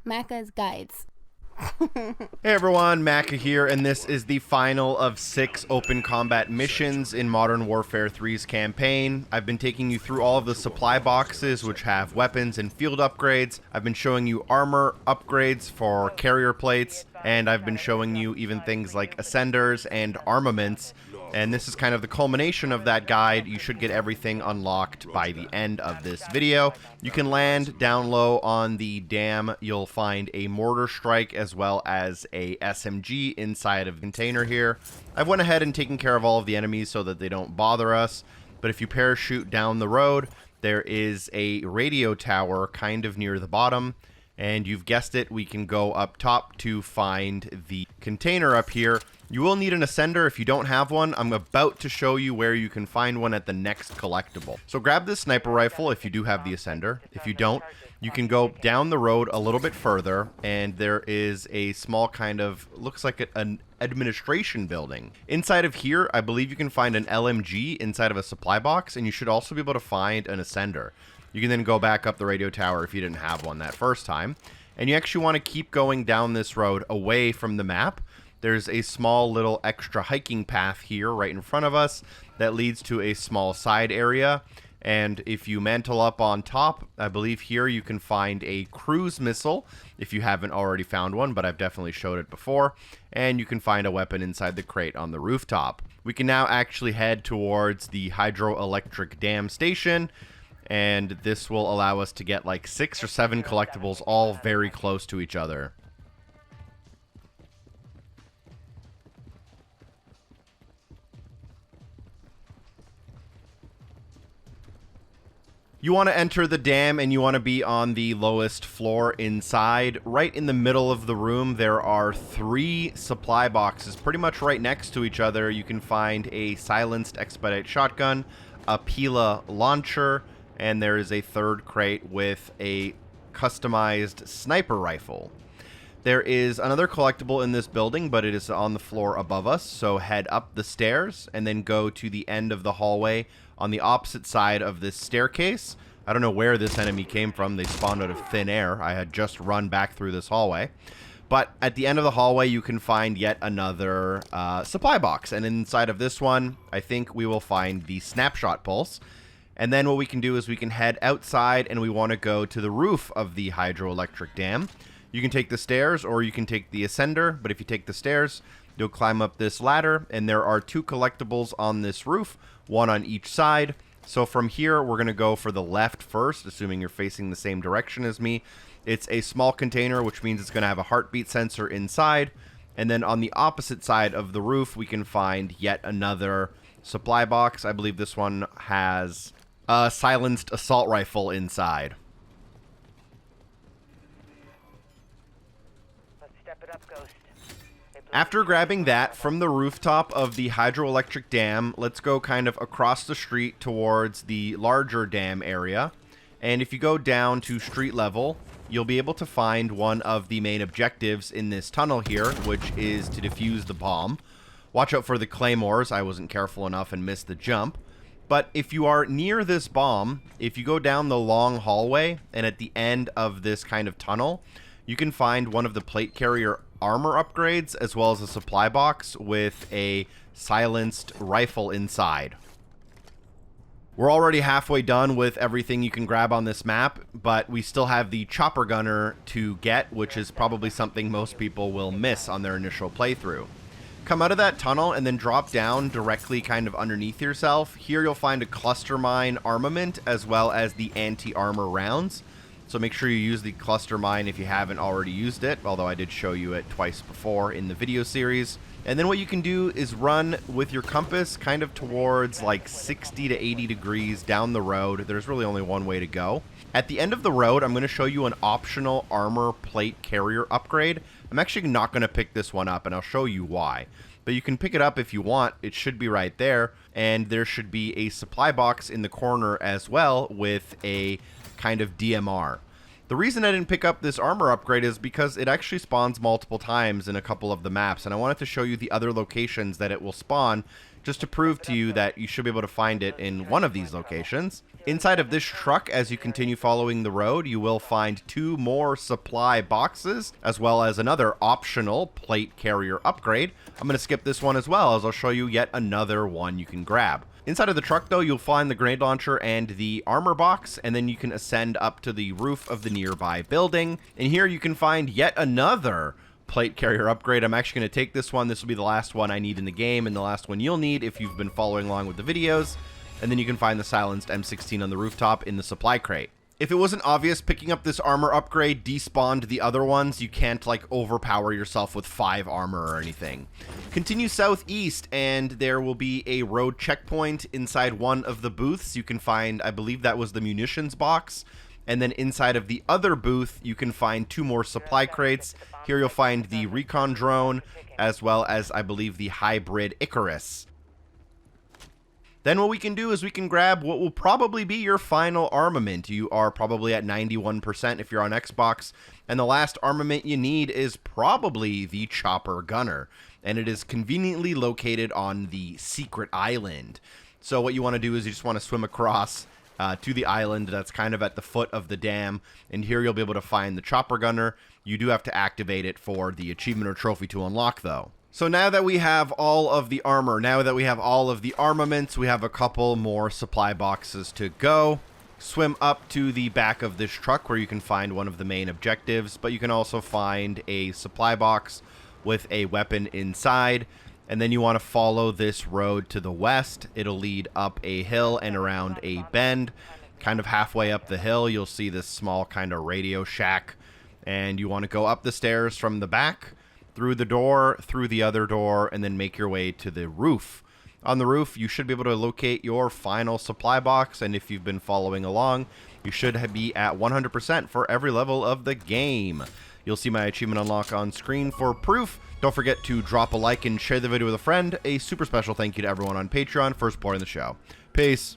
Macca's Guides. Hey everyone, Macca here, and this is the final of 6 open combat missions in Modern Warfare 3's campaign. I've been taking you through all of the supply boxes, which have weapons and field upgrades. I've been showing you armor upgrades for carrier plates, and I've been showing you even things like ascenders and armaments. And this is kind of the culmination of that guide. You should get everything unlocked by the end of this video. You can land down low on the dam. You'll find a mortar strike as well as a SMG inside of the container here. I've went ahead and taken care of all of the enemies so that they don't bother us. But if you parachute down the road, there is a radio tower kind of near the bottom. And you've guessed it, we can go up top to find the container up here. You will need an ascender if you don't have one. I'm about to show you where you can find one at the next collectible. So grab this sniper rifle if you do have the ascender. If you don't, you can go down the road a little bit further, and there is a small kind of, looks like an administration building. Inside of here, I believe you can find an LMG inside of a supply box, and you should also be able to find an ascender. You can then go back up the radio tower if you didn't have one that first time. And you actually want to keep going down this road away from the map. There's a small little extra hiking path here right in front of us that leads to a small side area. And if you mantle up on top, I believe here you can find a cruise missile if you haven't already found one, but I've definitely showed it before. And you can find a weapon inside the crate on the rooftop. We can now actually head towards the hydroelectric dam station. And this will allow us to get like 6 or 7 collectibles all very close to each other. You want to enter the dam and you want to be on the lowest floor inside. Right in the middle of the room, there are 3 supply boxes pretty much right next to each other. You can find a silenced Expedite shotgun, a PILA launcher, and there is a third crate with a customized sniper rifle. There is another collectible in this building, but it is on the floor above us, so head up the stairs and then go to the end of the hallway on the opposite side of this staircase. I don't know where this enemy came from. They spawned out of thin air. I had just run back through this hallway. But at the end of the hallway, you can find yet another supply box. And inside of this one, I think we will find the Snapshot Pulse. And then what we can do is we can head outside and we want to go to the roof of the hydroelectric dam. You can take the stairs or you can take the ascender, but if you take the stairs, you'll climb up this ladder, and there are 2 collectibles on this roof, one on each side. So from here, we're going to go for the left first, assuming you're facing the same direction as me. It's a small container, which means it's going to have a heartbeat sensor inside. And then on the opposite side of the roof, we can find yet another supply box. I believe this one has a silenced assault rifle inside. Let's step it up, Ghost. After grabbing that from the rooftop of the hydroelectric dam, let's go kind of across the street towards the larger dam area. And if you go down to street level, you'll be able to find one of the main objectives in this tunnel here, which is to defuse the bomb. Watch out for the claymores. I wasn't careful enough and missed the jump. But if you are near this bomb, if you go down the long hallway and at the end of this kind of tunnel, you can find one of the plate carrier armor upgrades as well as a supply box with a silenced rifle inside. We're already halfway done with everything you can grab on this map, but we still have the chopper gunner to get, which is probably something most people will miss on their initial playthrough. Come out of that tunnel and then drop down directly kind of underneath yourself. Here you'll find a cluster mine armament as well as the anti-armor rounds. So make sure you use the cluster mine if you haven't already used it, although I did show you it twice before in the video series. And then what you can do is run with your compass kind of towards like 60 to 80 degrees down the road. There's really only one way to go. At the end of the road, I'm going to show you an optional armor plate carrier upgrade. I'm actually not going to pick this one up, and I'll show you why. But you can pick it up if you want. It should be right there. And there should be a supply box in the corner as well with a kind of DMR. The reason I didn't pick up this armor upgrade is because it actually spawns multiple times in a couple of the maps, and I wanted to show you the other locations that it will spawn just to prove to you that you should be able to find it in one of these locations. Inside of this truck, as you continue following the road, you will find 2 more supply boxes, as well as another optional plate carrier upgrade. I'm going to skip this one as well, as I'll show you yet another one you can grab. Inside of the truck, though, you'll find the grenade launcher and the armor box, and then you can ascend up to the roof of the nearby building. And here you can find yet another plate carrier upgrade. I'm actually going to take this one. This will be the last one I need in the game, and the last one you'll need if you've been following along with the videos. And then you can find the silenced M16 on the rooftop in the supply crate. If it wasn't obvious, picking up this armor upgrade despawned the other ones. You can't, like, overpower yourself with 5 armor or anything. Continue southeast, and there will be a road checkpoint inside one of the booths. You can find, I believe that was the Munitions Box. And then inside of the other booth, you can find 2 more supply crates. Here you'll find the Recon drone, as well as, I believe, the hybrid Icarus. Then what we can do is we can grab what will probably be your final armament. You are probably at 91% if you're on Xbox, and the last armament you need is probably the Chopper Gunner, and it is conveniently located on the secret island. So what you want to do is you just want to swim across to the island that's kind of at the foot of the dam, and here you'll be able to find the Chopper Gunner. You do have to activate it for the achievement or trophy to unlock, though. So now that we have all of the armor, now that we have all of the armaments, we have a couple more supply boxes to go. Swim up to the back of this truck where you can find one of the main objectives, but you can also find a supply box with a weapon inside. And then you want to follow this road to the west. It'll lead up a hill and around a bend. Kind of halfway up the hill, you'll see this small kind of radio shack. And you want to go up the stairs from the back, through the door, through the other door, and then make your way to the roof. On the roof, you should be able to locate your final supply box, and if you've been following along, you should be at 100% for every level of the game. You'll see my achievement unlock on screen for proof. Don't forget to drop a like and share the video with a friend. A super special thank you to everyone on Patreon for supporting the show. Peace.